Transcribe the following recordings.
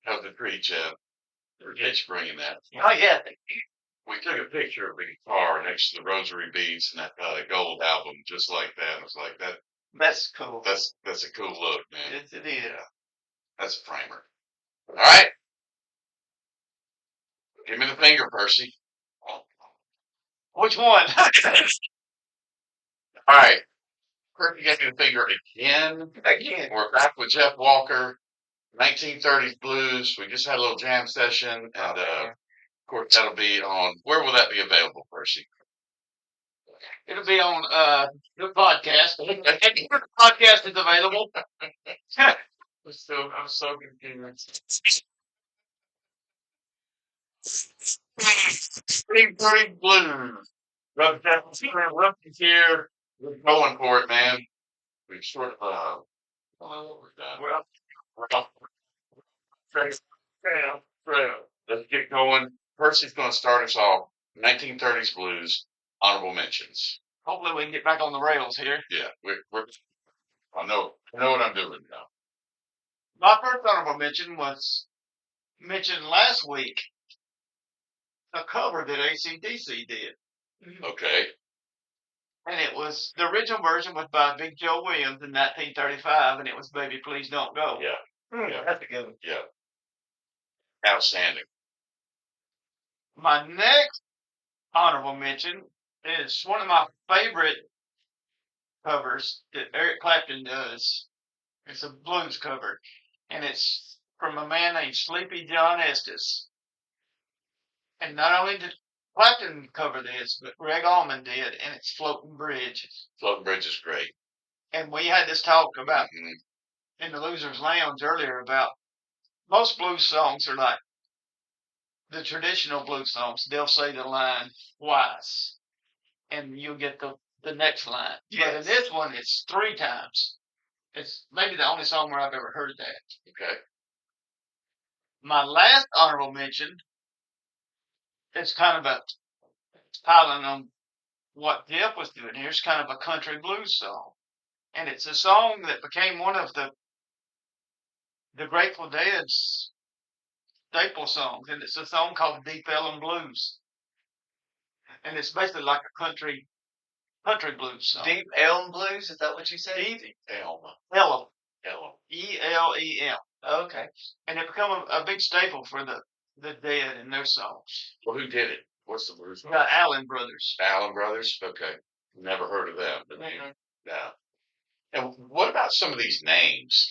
That was a treat, Jeff. Appreciate you bringing that. Oh yeah, We took a picture of the guitar next to the Rosary Beads and that gold album, just like that. I was like, that's cool. that's a cool look, man. It is. Yeah, that's a framer. All right, give me the finger, Percy. Which one? All right, Percy gave me the finger again. Again. We're back with Jeff Walker, 1930s blues. We just had a little jam session, and of course that'll be on. Where will that be available, Percy? It'll be on the podcast. The podcast is available. I'm so confused. 1930s blues. Rookies here. We're going for it, man. We've sort of I don't know what we've done. Well, let's get going. Percy's going to start us off. 1930s blues, honorable mentions. Hopefully we can get back on the rails here. Yeah, I know what I'm doing now. My first honorable mention was mentioned last week. A cover that AC/DC did. Okay. And it was the original version was by Big Joe Williams in 1935, and it was "Baby Please Don't Go." Yeah. Yeah. That's a good one. Yeah. Outstanding. My next honorable mention is one of my favorite covers that Eric Clapton does. It's a blues cover, and it's from a man named Sleepy John Estes. And not only did Clapton cover this, but Greg Allman did, and it's "Floating Bridge." Floating Bridge is great. And we had this talk about in the Losers Lounge earlier about most blues songs are like the traditional blues songs. They'll say the line twice, and you'll get the next line. Yes. But in this one, it's 3 times. It's maybe the only song where I've ever heard that. Okay. My last honorable mention is kind of a piling on what Jeff was doing. Here's kind of a country blues song. And it's a song that became one of the Grateful Dead's staple songs. And it's a song called "Deep Ellum Blues." And it's basically like a country blues song. Deep Elm Blues, is that what you said? Deep Elm. Ellum. Elm. ELEM. Okay. And it became a big staple for the Dead and their songs. Well, who did it? What's the blues? The Allen Brothers. Allen Brothers? Okay. Never heard of them. But yeah. And what about some of these names?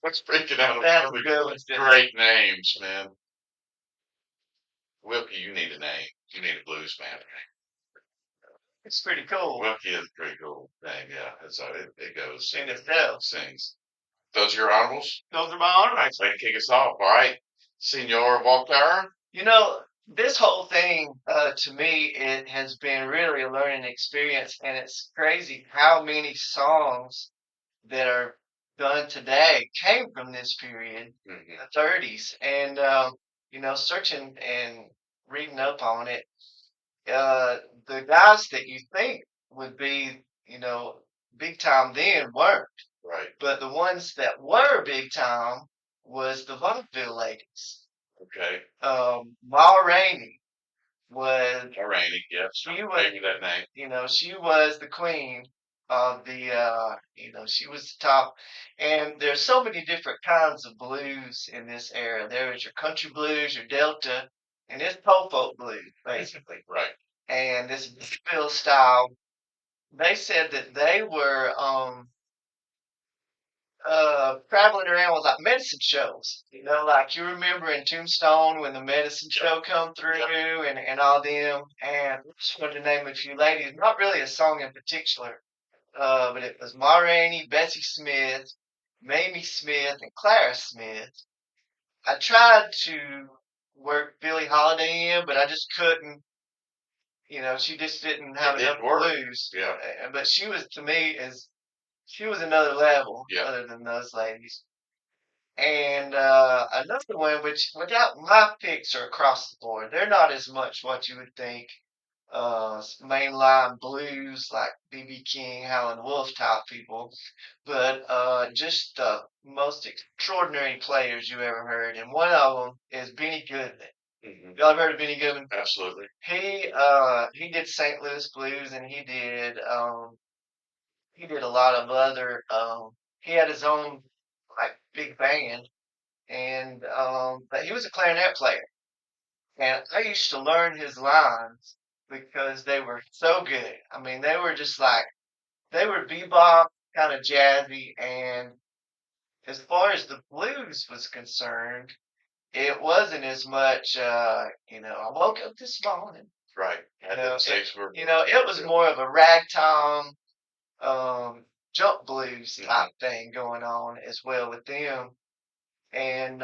What's freaking out? That's Great names, man. Wilkie, you need a name. You need a blues man. It's pretty cool. Wilkie is a pretty cool name, yeah. That's how it goes. In itself. Sings. Those are your honorables? Those are my honorables. Way to kick us off. All right. Senor Walter. You know, this whole thing, to me, it has been really a learning experience, and it's crazy how many songs that are done today came from this period, the 30s. And, searching and reading up on it, the guys that you think would be, big time then weren't. Right. But the ones that were big time was the vaudeville ladies. Okay. Ma Rainey was. Ma Rainey, yeah. She was. Maybe that name. She was the queen of the. She was the top. And there's so many different kinds of blues in this era. There is your country blues, your Delta, and it's po folk blues, basically. Right. And this vaudeville style. They said that they were traveling around with like medicine shows, like you remember in Tombstone when the medicine show come through and all them. And I just wanted to name a few ladies, not really a song in particular, but it was Ma Rainey, Bessie Smith, Mamie Smith, and Clara Smith. I tried to work Billie Holiday in, but I just couldn't. She just didn't have enough blues. Yeah. But she was, to me, she was another level other than those ladies. And another one, which without my picks are across the board. They're not as much what you would think. mainline blues like B.B. King, Howlin' Wolf type people, but just the most extraordinary players you ever heard. And one of them is Benny Goodman. Y'all ever heard of Benny Goodman? Absolutely. He did St. Louis blues, and he did a lot of other. He had his own like big band, and but he was a clarinet player, and I used to learn his lines because they were so good. I mean, they were just like they were bebop, kind of jazzy, and as far as the blues was concerned, it wasn't as much. I woke up this morning. Right. You know, it was more of a ragtime um, jump blues type thing going on as well with them. And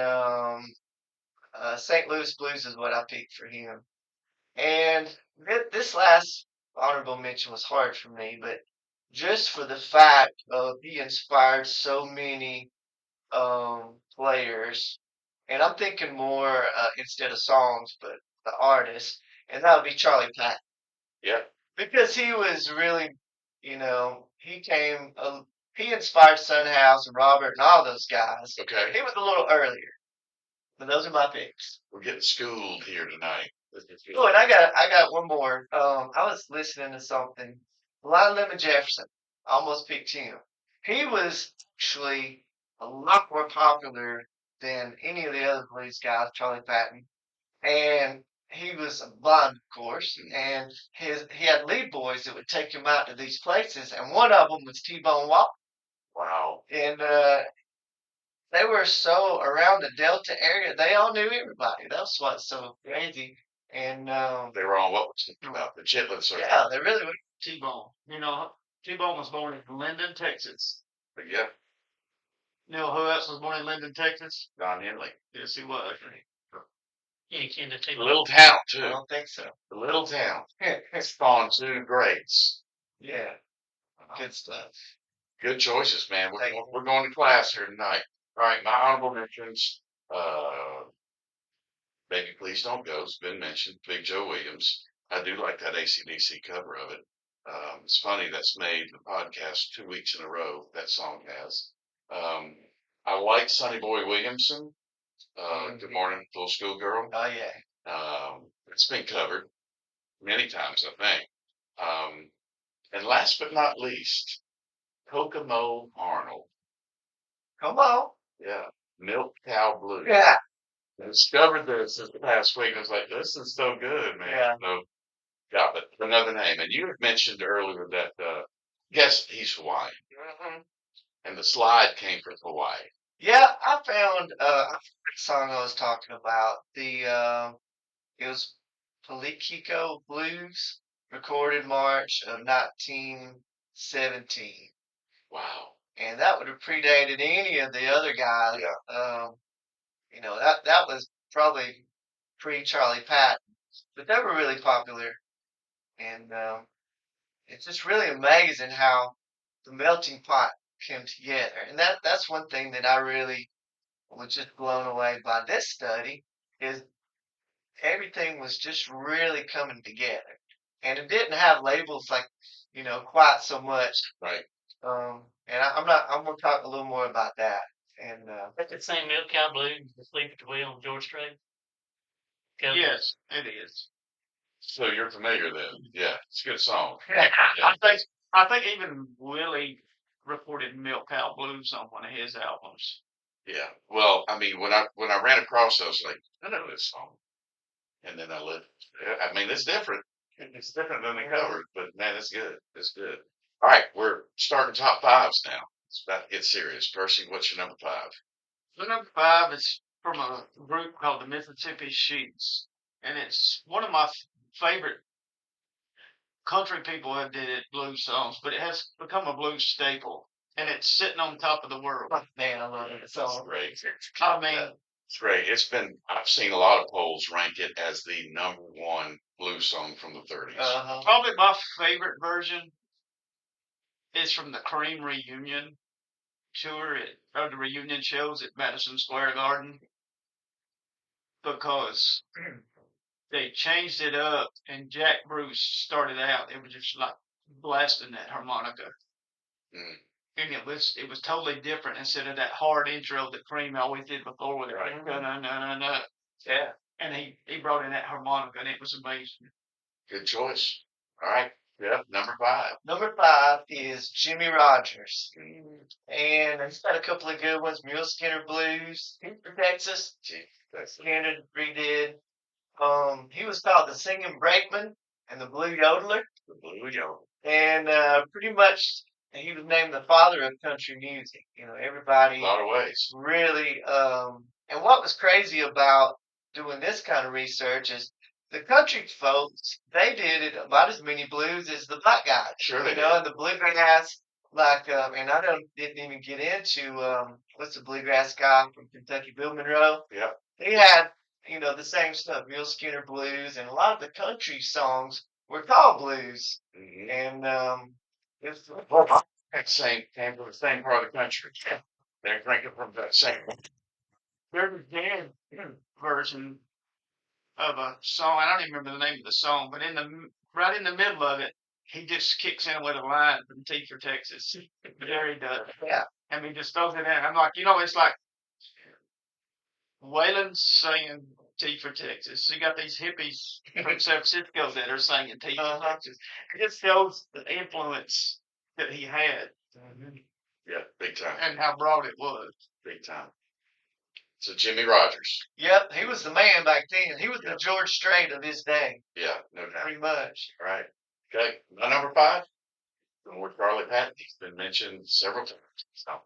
St. Louis Blues is what I picked for him. And this last honorable mention was hard for me, but just for the fact of he inspired so many players, and I'm thinking more instead of songs, but the artist, and that would be Charlie Patton. Yeah. Because he was really, he inspired Son House and Robert and all those guys. Okay. He was a little earlier, but those are my picks. We're getting schooled here tonight. Oh, and I got one more. I was listening to something. Lionel Lemon Jefferson. I almost picked him. He was actually a lot more popular than any of the other blues guys, Charlie Patton. And he was blind, of course, and he had lead boys that would take him out to these places, and one of them was T-Bone Walker. Wow. And they were so around the Delta area, they all knew everybody. That's what's so crazy. And they were on what was about the Chitlin circuit. Yeah, they really were. T-Bone. T-Bone was born in Linden, Texas. But yeah. You know who else was born in Linden, Texas? Don Henley. Yes, he was. Any kind of T-Bone. Little town too. I don't think so. The little town. Spawned two greats. Yeah. Good stuff. Good choices, man. We're going to class here tonight. All right, my honorable mentions. Baby Please Don't Go has been mentioned. Big Joe Williams. I do like that AC/DC cover of it. It's funny that's made the podcast 2 weeks in a row. That song has. I like Sonny Boy Williamson. Good Morning, Little Schoolgirl. Oh yeah. It's been covered many times, I think. And last but not least, Kokomo Arnold. Come on. Yeah. Milk Cow Blues. Yeah. I discovered this past week. And I was like, this is so good, man. Yeah. So, got it. Another name. And you had mentioned earlier that, guess he's Hawaiian. Mm-hmm. And the slide came from Hawaii. Yeah, I found the song I was talking about. It was Palikiko Blues, recorded March of 1917. Wow. And that would have predated any of the other guys. Yeah. That was probably pre Charlie Patton, but they were really popular. And it's just really amazing how the melting pot came together. And that's one thing that I really was just blown away by this study is everything was just really coming together. And it didn't have labels like, quite so much. Right. And I'm gonna talk a little more about that. And That's the same Milk Cow Blues, the Sleep at the Wheel on George Strait. Yes, it is. So you're familiar then? Yeah, it's a good song. Yeah. I think even Willie recorded Milk Cow Blues on one of his albums. Yeah. Well, I mean, when I ran across it, I was like, I know this song. And then I mean, it's different. It's different than the cover, but man, it's good. It's good. All right, we're starting top fives now. It's about to get serious. Percy, what's your number five? The number five is from a group called the Mississippi Sheets, and it's one of my favorite country people have did it blues songs, but it has become a blues staple, and it's sitting on top of the world. Man, I love it. It's great. I mean, It's great. I've seen a lot of polls rank it as the number one blues song from the 30s. Probably my favorite version is from the Cream reunion tour or the reunion shows at Madison Square Garden, because they changed it up, and Jack Bruce started out. It was just like blasting that harmonica, Mm, and it was totally different instead of that hard intro that Cream always did before with it. Right. No, no, no, no, no. Yeah. And he brought in that harmonica, and it was amazing. good choice. All right. Yeah. Number 5. Number 5 is Jimmy Rogers. Mm, And he's got a couple of good ones. Mule Skinner Blues, for Texas. gee, that's Skinner redid. He was called the Singing Brakeman and the Blue Yodeler. the Blue Yellow. And pretty much he was named the father of country music. You know, A everybody lot of ways. really and what was crazy about doing this kind of research is the country folks, they did it about as many blues as the black guys. Sure they You know, and the bluegrass, like and I didn't even get into what's the bluegrass guy from Kentucky, Bill Monroe. Yeah. He had, you know, the same stuff, Mule Skinner blues, and a lot of the country songs were called blues. Mm-hmm. And it's That same came from the same part of the country. They're drinking from that same. There's a jazz version of a song. I don't even remember the name of the song, but right in the middle of it, he just kicks in with a line from T for Texas. There he does. yeah. And he just throws it in. I'm like, it's like Waylon singing T for Texas. You got these hippies from San Francisco that are singing T for Texas. It just shows the influence that he had Yeah, big time. and how broad it was. Big time. So Jimmy Rogers. Yep, he was the man back then. He was the Yep. George Strait of his day, Yeah, no doubt. pretty much. All right. Okay. My number 5. Going with Charlie Patton. He's been mentioned several times. So,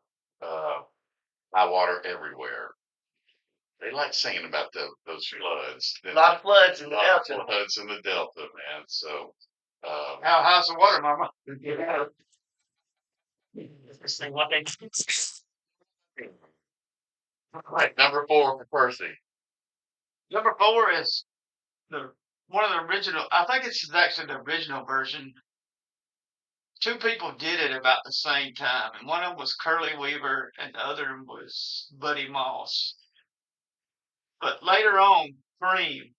high water everywhere. They like singing about those floods. A lot of floods in the A lot of Delta. floods in the Delta, man. So, How high's the water, Mama? yeah. This thing, what they All right. Number 4 for Percy. Number 4 is one of the original. I think it's actually the original version. 2 people did it about the same time, and one of them was Curly Weaver, and the other one was Buddy Moss. But later on, Cream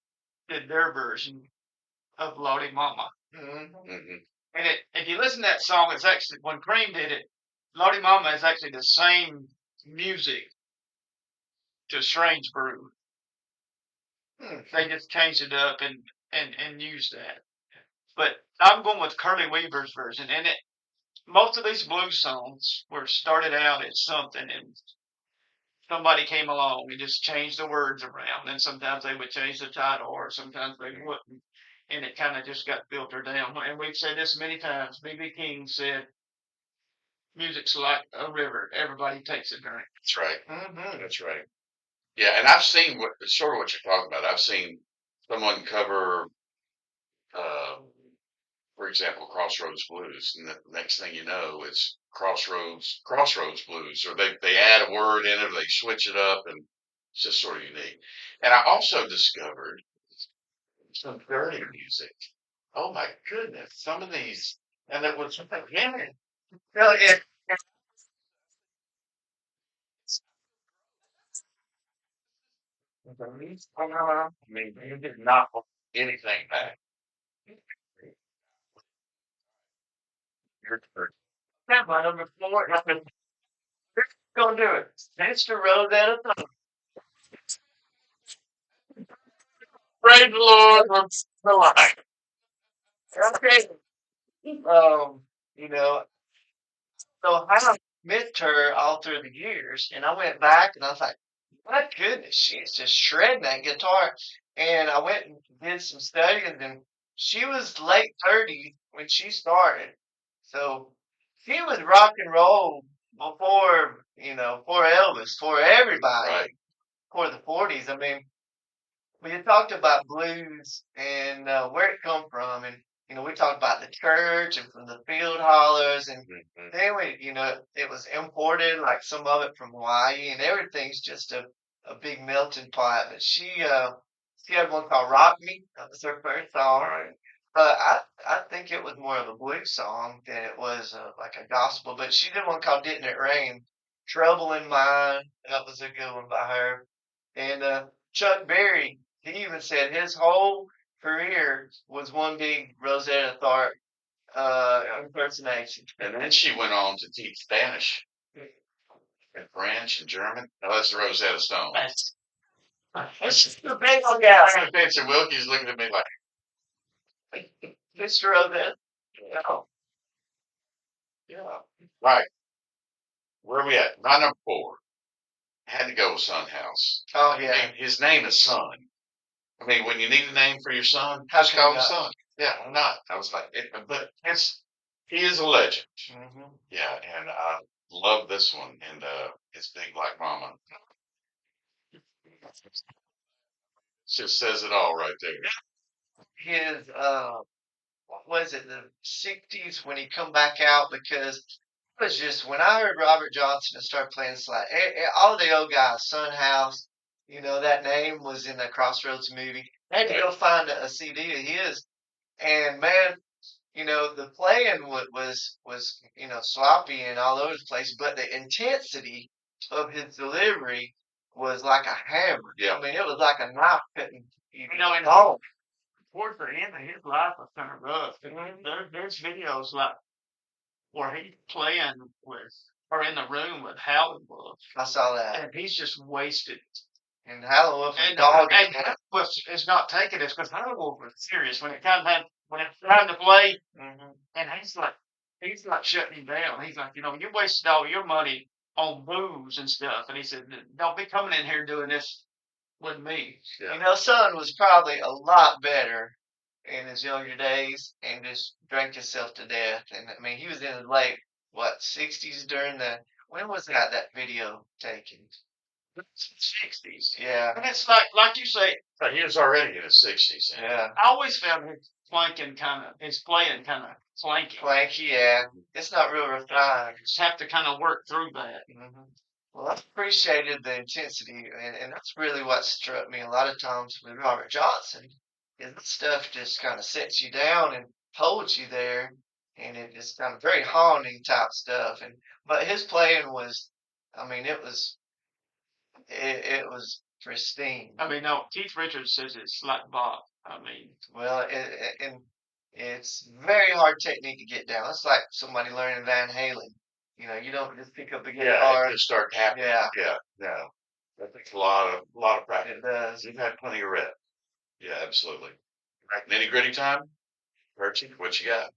did their version of Lordy Mama. Mhm. Mm-hmm. And if you listen to that song, it's actually, when Cream did it, Lordy Mama is actually the same music to Strange Brew. They just changed it up and used that. But I'm going with Curly Weaver's version. And most of these blues songs were started out as something, and somebody came along and just changed the words around. And sometimes they would change the title, or sometimes they wouldn't. And it kind of just got filtered down. And we've said this many times. B.B. King said, music's like a river. Everybody takes a drink. That's right. Mhm. That's right. Yeah, and I've seen sort of what you're talking about. I've seen someone cover, uh, for example, Crossroads Blues, and the next thing you know, it's Crossroads Blues, or they add a word in it, or they switch it up, and it's just sort of unique. And I also discovered some dirty music. Oh my goodness, some of these, and it was yeah, Well, it, I mean, you did not hold anything back. Your turn. that's my number 4. Gonna do it. Mr. Rosetta Thumb. Praise the Lord, I'm still alive. Okay. You know, so I missed her all through the years, and I went back and I was like, my goodness, she's just shredding that guitar. And I went and did some studying, and she was late 30s when she started. So she was rock and roll before, before Elvis, before everybody, Right. before the 40s. I mean, we had talked about blues and where it come from, and we talked about the church and from the field hollers, and Mhm. then it was imported, like some of it from Hawaii, and everything's just a big melting pot. But she had one called "Rock Me." That was her first song. Right. But I think it was more of a blues song than it was like a gospel. But she did one called "Didn't It Rain?" "Trouble in Mind." That was a good one by her. And Chuck Berry he even said his whole career was one big Rosetta Tharpe impersonation. And then she went on to teach Spanish and French and German. No, that's Rosetta Stone. That's It's the big old guy. Spencer Wilkie's looking at me like, Mr. Rosetta. yeah. Right. Where are we at? My number 4. Had to go with Son House. Oh, I yeah. mean, his name is Son. I mean, when you need a name for your son, How just can call you him not? Son. Yeah, why not? I was like, he is a legend. Mm-hmm. Yeah, and I love this one. And it's Big Black Mama. Just says it all right there. His what was it, the 60s when he come back out, because it was just when I heard Robert Johnson and started playing slide, all the old guys, Son House, that name was in the Crossroads movie. I had to Right. go find a CD of his, and man, the playing was sloppy and all over the place, but the intensity of his delivery was like a hammer. Yeah. I mean, it was like a knife cutting. And Oh, towards the end of his life was kind of rough. And there's videos like where he's playing with or in the room with Howlin' Wolf, I saw that. and he's just wasted. And Howlin' Wolf was And dog. it's not taking this because Howlin' Wolf was serious when it's time to play, Mhm. and he's like shutting him down. He's like, you wasted all your money on booze and stuff, and he said, don't be coming in here doing this with me. Yeah. Son was probably a lot better in his younger days and just drank himself to death. And I mean, he was in his late, 60s during when was that video taken? 60s. Yeah. And it's like you say, But he was already in his 60s. Yeah. I always found his playing kind of clanky. Clanky, yeah. It's not real refined. Just have to kind of work through that. Mm-hmm. Well, I appreciated the intensity, and that's really what struck me a lot of times with Robert Johnson. Is that stuff just kind of sets you down and holds you there, and it is kind of very haunting type stuff. But his playing was, I mean, it was pristine. I mean, no, Keith Richards says it's like Bob. I mean, Well, and it's very hard technique to get down. It's like somebody learning Van Halen. You don't just pick up a Yeah, guitar. it just start happening. Yeah, Yeah, yeah. That takes a lot of practice. it does. You've had plenty of rep. Yeah, absolutely. Right, nitty gritty time. Percy, what you got?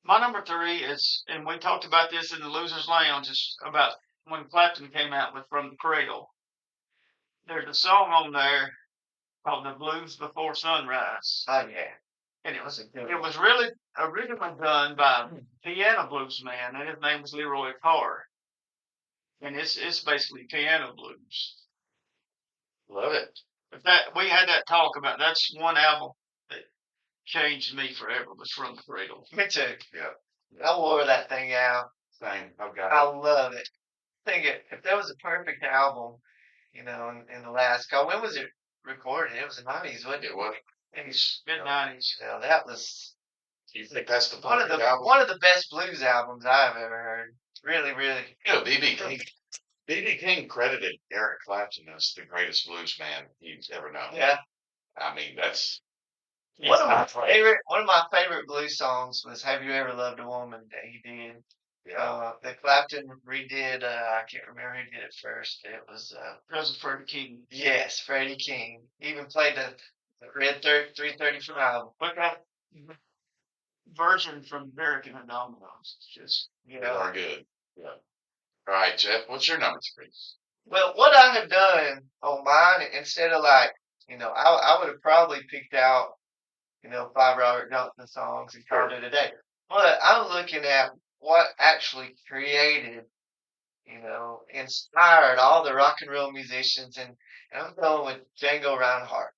my number 3 is, and we talked about this in the Losers Lounge, is about when Clapton came out with From the Cradle. There's a song on there called The Blues Before Sunrise. Oh yeah. And it was really originally done by a piano blues man, and his name was Leroy Carr. And it's basically piano blues. Love it. But that we had that talk about. That's one album that changed me forever. Was From the Cradle. Me too. Yeah. I wore that thing out. Same. I've got I it. love it. I think if there was a perfect album, in the last, when was it recorded? It was the 90s, wasn't it? It was. Mid-90s. That was You think that's the one of perfect the album? one of the best blues albums I've ever heard. Really, really. B.B. King. B.B. King credited Eric Clapton as the greatest blues man he's ever known. Yeah. I mean, that's One of my favorite blues songs was "Have You Ever Loved a Woman" that he did. That Clapton redid. I can't remember who did it first. It was Freddie King. yes, Freddie King. He even played the Red 335. But that version from American and Dominoes, it's just You they know. are good. Yeah. All right, Jeff, what's your number 3? Well, what I have done on mine, instead of I would have probably picked out, 5 Robert Johnson songs and called it a day. But I'm looking at what actually created, inspired all the rock and roll musicians, and I'm going with Django Reinhardt,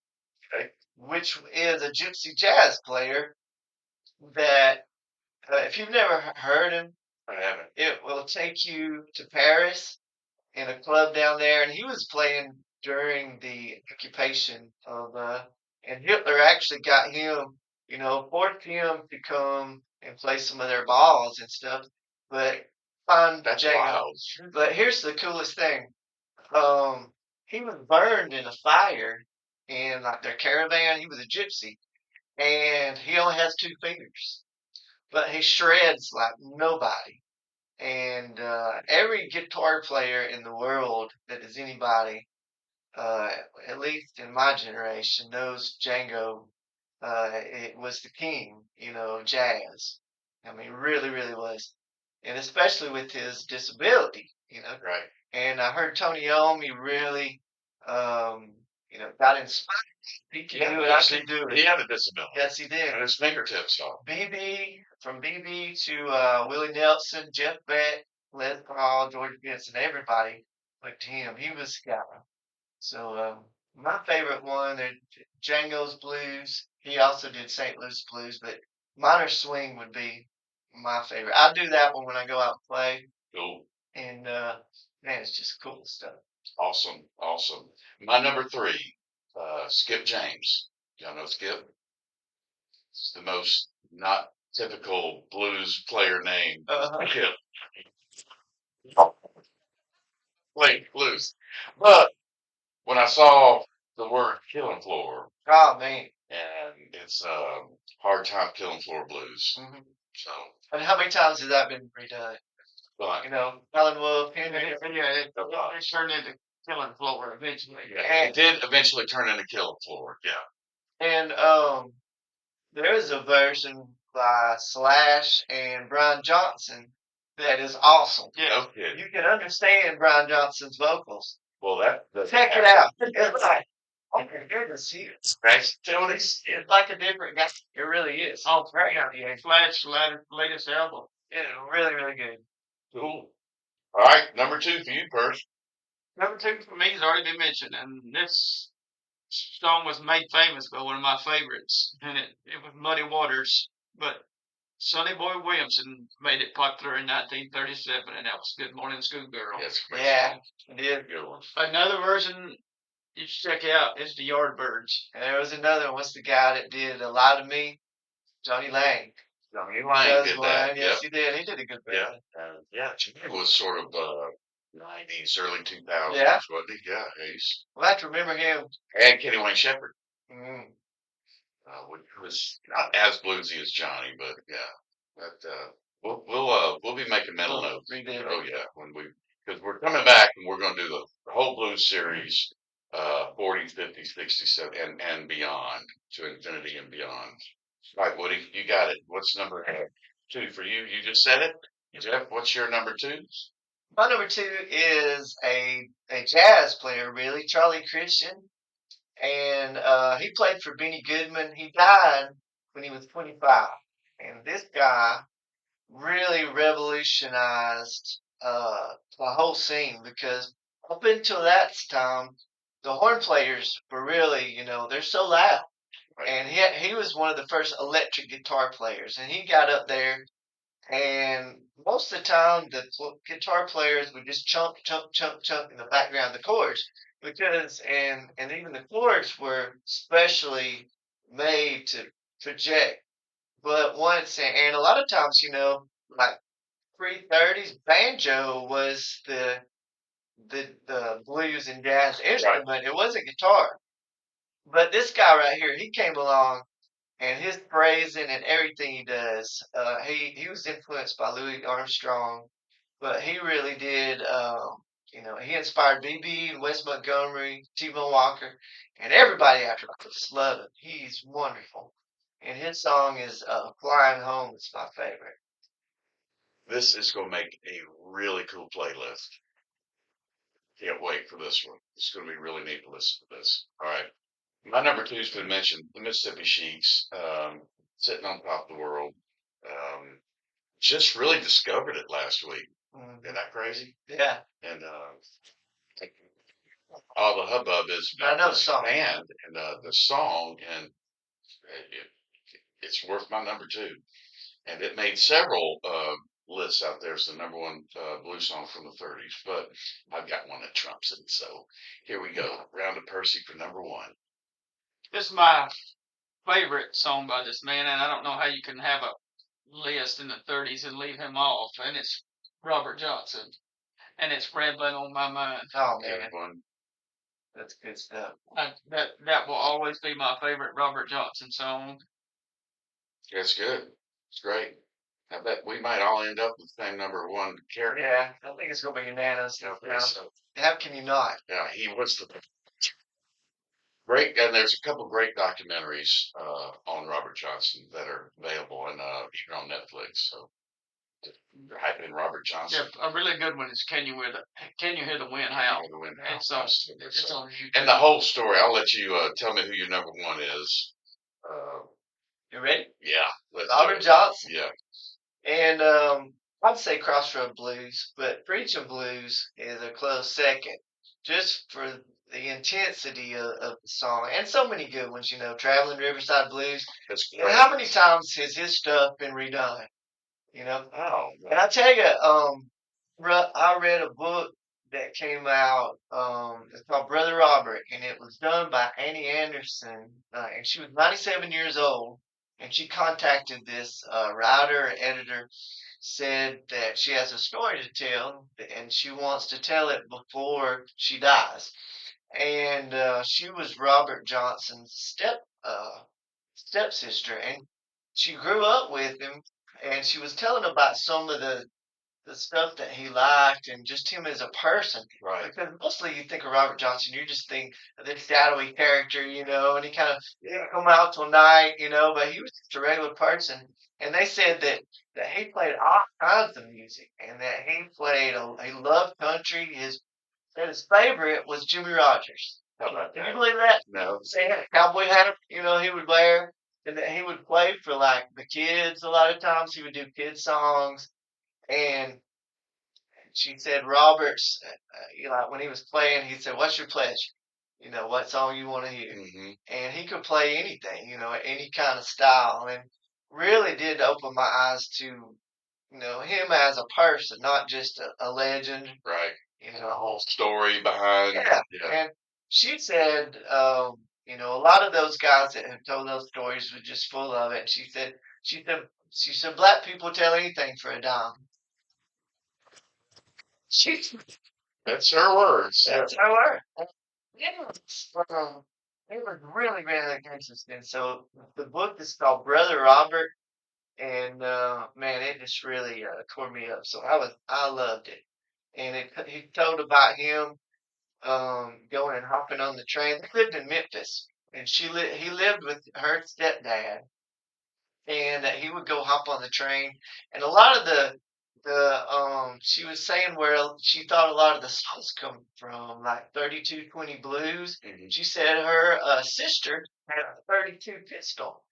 Okay. which is a gypsy jazz player that, if you've never heard him, I haven't. it will take you to Paris in a club down there, and he was playing during the occupation of, and Hitler actually got him, forced him to come and play some of their balls and stuff. But find That's Django. wild. But here's the coolest thing. He was burned in a fire in like their caravan. He was a gypsy, and he only has 2 fingers, but he shreds like nobody. And every guitar player in the world that is anybody, uh, at least in my generation, knows Django. It was the king, of jazz. I mean, really, really was, and especially with his disability. Right. And I heard Tony Iommi really, got inspired. He can do it. I can do He it. had a disability. Yes, he did. And his fingertips off. From BB to Willie Nelson, Jeff Beck, Les Paul, George Benson, everybody looked to him. He was the guy. So my favorite one, Django's Blues. He also did St. Louis Blues, but Minor Swing would be my favorite. I do that one when I go out and play, Cool. and man, it's just cool stuff. Awesome. Awesome. My number 3, Skip James. Y'all know Skip? It's the most not typical blues player name. Skip. Played blues. But when I saw the word Killing Floor, Oh man. and it's Hard Time Killing Floor Blues. hmm So And how many times has that been redone? fun. Helen Wolf, And Henry. it turned into Killing Floor eventually. Yeah, it did eventually turn into Killing Floor. Yeah. And there is a version by Slash and Brian Johnson that is awesome. No kidding. You can understand Brian Johnson's vocals. Well, that's Check it out. It's like, oh my goodness, Scratch Tony's. it's like a different guy. It really is. Oh, yeah. Slash latest album. Yeah, really, really good. Cool. All right, number 2 for you, Percy. Number 2 for me has already been mentioned, and this song was made famous by one of my favorites, and it was Muddy Waters, but Sonny Boy Williamson made it popular in 1937, and that was Good Morning Schoolgirl. Yes, Yeah, it did. good one. Another version you should check out is the Yardbirds. And there was another one. What's the guy that did A Lie to Me? Johnny Lang. Johnny Lang Does did one. that. Yes, Yep. he did. He did a good Yeah. version. Yeah. Johnny was sort of 90s, early 2000s, Yeah. wasn't he? Yeah. He's Well, I have to remember him. and Kenny Wayne Shepherd, Mm. which was not as bluesy as Johnny, but yeah. But we'll be making mental We'll notes. revisit. Oh yeah, because we're coming back and we're going to do the whole blues series, 40s, 50s, 60s, and beyond, to infinity and beyond. Right, Woody, you got it. What's number 2 for you? You just said it. Jeff, what's your number 2? My number 2 is a jazz player, really, Charlie Christian. And he played for Benny Goodman. He died when he was 25. And this guy really revolutionized the whole scene because up until that time, the horn players were really, they're so loud. Right. And he was one of the first electric guitar players. And he got up there, and most of the time, the guitar players would just chunk, chunk, chunk, chunk in the background of the chords because, and even the chords were specially made to project. But once, and a lot of times, like pre-30s, banjo was the blues and jazz instrument. It wasn't guitar. But this guy right here, he came along, and his phrasing and everything he does, he was influenced by Louis Armstrong, but he really did. He inspired BB and Wes Montgomery, T-Bone Walker, and everybody after. I just love him. He's wonderful, and his song is "Flying Home." It's my favorite. This is going to make a really cool playlist. Can't wait for this one. It's going to be really neat to listen to this. All right. My number 2 has been mentioned, the Mississippi Sheiks, sitting on top of the world. Just really discovered it last week. Mhm. Isn't that crazy? Yeah, And all the hubbub is I know about the this song. band and the song, and it's worth my number 2. And it made several lists out there as the number 1 blues song from the 30s, but I've got one that trumps it. So here we go. Round to Percy for number 1. This is my favorite song by this man, and I don't know how you can have a list in the 30s and leave him off, and it's Robert Johnson, and it's Rambling on My Mind. Oh man, Everyone, That's good stuff. That will always be my favorite Robert Johnson song. That's good. It's great. I bet we might all end up with the same number one character. Yeah, I think it's gonna be unanimous. Okay, so How can you not? yeah, he was the great, and there's a couple great documentaries on Robert Johnson that are available and even on Netflix. So just type in Robert Johnson. Yeah, a really good one is Can You Hear the Wind Howl? The Wind It's Howl, on absolutely. it's So- on YouTube. and the whole story. I'll let you tell me who your number one is. You ready? Yeah, let's do Robert it. Johnson. Yeah, And I'd say Crossroad Blues, but Preaching Blues is a close second, just for the intensity of the song, and so many good ones. You know, Traveling Riverside Blues. that's And great. how many times has his stuff been redone? You know, Oh, and I tell you, I read a book that came out. It's called Brother Robert, and it was done by Annie Anderson, and she was 97 years old. And she contacted this writer, editor, said that she has a story to tell, and she wants to tell it before she dies. And she was Robert Johnson's stepsister, and she grew up with him. And she was telling about some of the stuff that he liked and just him as a person. right. Because mostly you think of Robert Johnson, you just think of this shadowy character, you know, and he kind of didn't come out till night, you know, but he was just a regular person. And they said that he played all kinds of music and that he loved country. His favorite was Jimmy Rogers. How about Can you that? believe that? No. Say he had a cowboy hat, you know, he would wear, and that he would play for like the kids a lot of times. He would do kid songs, and she said Roberts, you know, when he was playing, he said, "What's your pledge? You know, what song you want to hear?" Hmm. And he could play anything, you know, any kind of style, and really did open my eyes to, you know, him as a person, not just a legend, Right. you And the know. whole story behind. Yeah, Yeah. and she said, you know, a lot of those guys that have told those stories were just full of it. And she said, black people tell anything for a dime. She That's her words. Yeah. That's how her. It was really, really interesting. So the book is called Brother Robert, and man, it just really tore me up. So I loved it, and he told about him going and hopping on the train. They lived in Memphis, and he lived with her stepdad, and he would go hop on the train. And a lot of the she was saying where she thought a lot of the songs come from, like 3220 blues. Mhm. She said her sister had a 32 pistol,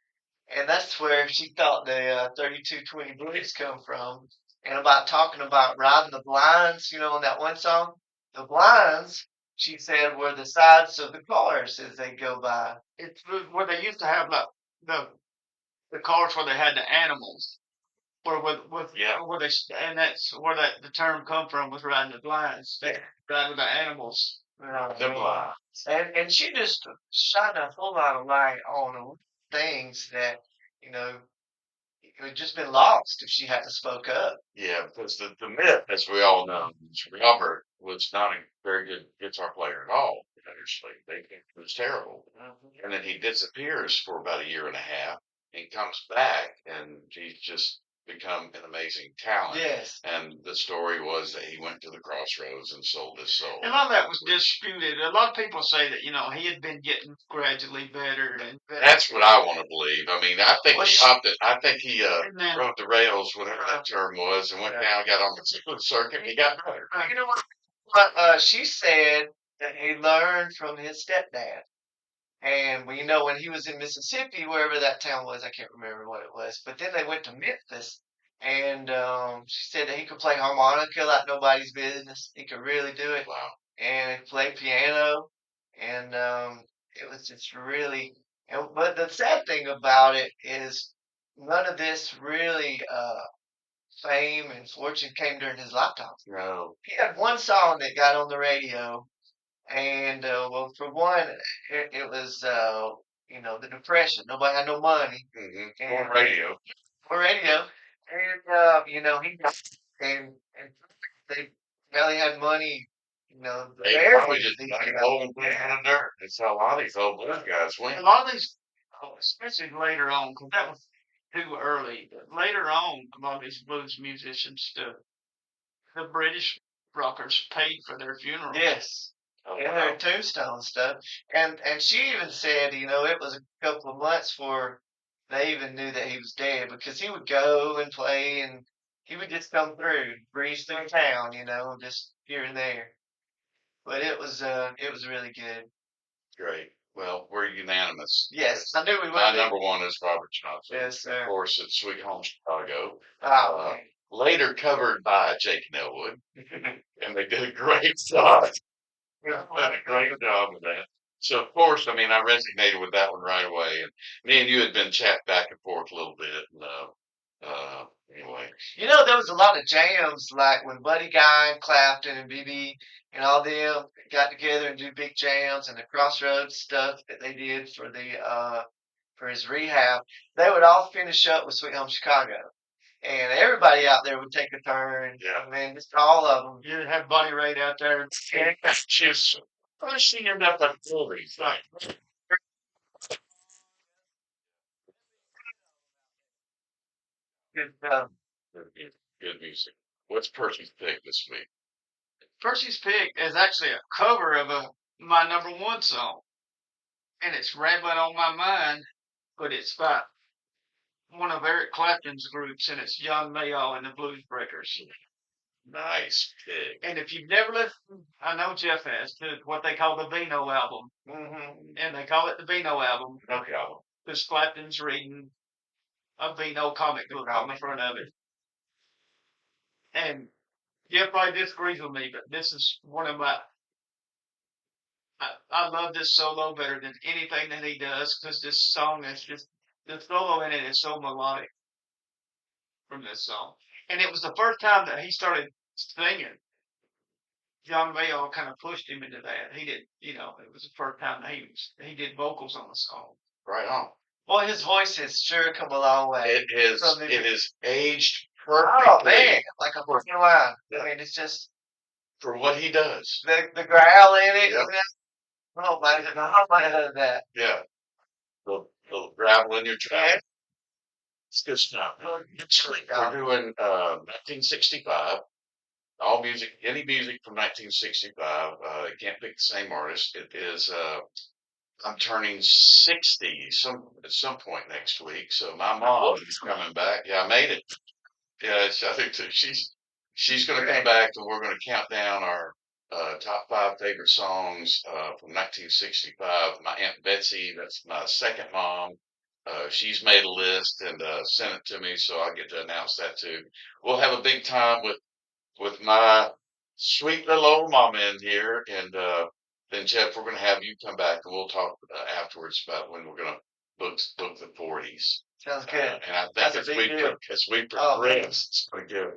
and that's where she thought the 3220 blues come from. And about talking about riding the blinds, you know, on that one song, the blinds, she said, were the sides of the cars as they go by. It's where they used to have like the cars where they had the animals. With Yeah. where and that's where the term come from, was riding the blinds. They riding with the animals. The blind. And she just shined a whole lot of light on things that, you know, had just been lost if she hadn't spoke up. Yeah, because the myth, as we all know, is Robert was not a very good guitar player at all. Actually, they think it was terrible. And then he disappears for about a year and a half and comes back, and he's just become an amazing talent. Yes. And the story was that he went to the crossroads and sold his soul. And a lot of that was disputed. A lot of people say that, you know, he had been getting gradually better and better. That's what I want to believe. I mean, I think Well, he she- hopped it. I think he And then- rode the rails, whatever that term was, and went Yeah. down, got on the circuit, and he got better. You know what? She said that he learned from his stepdad. And we know when he was in Mississippi, wherever that town was, I can't remember what it was. But then they went to Memphis, and she said that he could play harmonica like nobody's business. He could really do it, Wow. and he played piano, and it was just really. But the sad thing about it is none of this really fame and fortune came during his lifetime. No. He had one song that got on the radio, and well, for one, it was you know, the depression. Nobody had no money Mm-hmm. On radio. for radio, and you know, he got and they barely had money, You know, They very probably just decent dug a album. hole and put it in the dirt. That's how a lot of these old blues guys A went. lot of these, especially later on, because that was too early. But later on, a lot of these blues musicians, the British rockers paid for their funeral. Yes. Oh, And their tombstone stuff. And she even said, you know, it was a couple of months before they even knew that he was dead because he would go and play and he would just come through, breeze through town, you know, just here and there. But it was really good. great. Well, we're unanimous. Yes, I knew we My would. number one is Robert Johnson. Yes, sir. Of course, it's Sweet Home Chicago. Oh, Later covered by Jake and Elwood. And they did a great job. Did a great job with that. So, of course, I mean, I resonated with that one right away. And me and you had been chatting back and forth a little bit. And, anyway. you know, there was a lot of jams like when Buddy Guy and Clapton and BB and all them got together and do big jams and the Crossroads stuff that they did for his rehab. They would all finish up with Sweet Home Chicago, and everybody out there would take a turn. Yeah. I mean, just all of them. You have Buddy Rate out there. And that's just pushing him up a fully. Good, Good music. What's Percy's pick this week? Percy's Pick is actually a cover of my number one song, and it's Rambling on My Mind, but it's by one of Eric Clapton's groups, and it's John Mayall and the Blues Breakers. Nice pick. And if you've never listened, I know Jeff has, to what they call the Vino album, and they call it the Vino album Okay. because Clapton's reading a Vino comic book on the front of it. And Jeff probably disagrees with me, but this is one of my. I love this solo better than anything that he does because this song is just the solo in it is so melodic from this song, and it was the first time that he started singing. John Mayall kind of pushed him into that. He did, you know, it was the first time that he did vocals on the song. Right on. Well, his voice has sure come a long way. It is aged perfectly. Oh man, like a fucking line. I mean, it's just For what he does. the growl in it. Yep. You know? Oh my god, I might have heard that. Yeah. Little gravel in your Yeah. track. It's good stuff. It's really We're doing 1965. All music, any music from 1965. You can't pick the same artist. It is I'm turning 60 at some point next week. So my mom is coming back. Yeah, I made it. Yeah, I think that she's going to come back, and we're going to count down our top 5 favorite songs from 1965. My Aunt Betsy, that's my second mom. She's made a list and sent it to me, so I get to announce that too. We'll have a big time with my sweet little old mama in here, and then Jeff, we're going to have you come back, and we'll talk afterwards about when we're going to book the 40s. Sounds good. And I think That's a as big deal. we progress, it's going to give.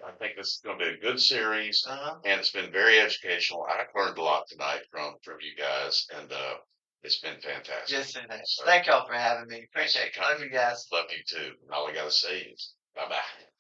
I think this is going to be a good series, and it's been very educational. I've learned a lot tonight from you guys, and it's been fantastic. Just in that. So, Thank y'all for having me. Appreciate it. Love you guys. love you too. And all I got to say is bye bye.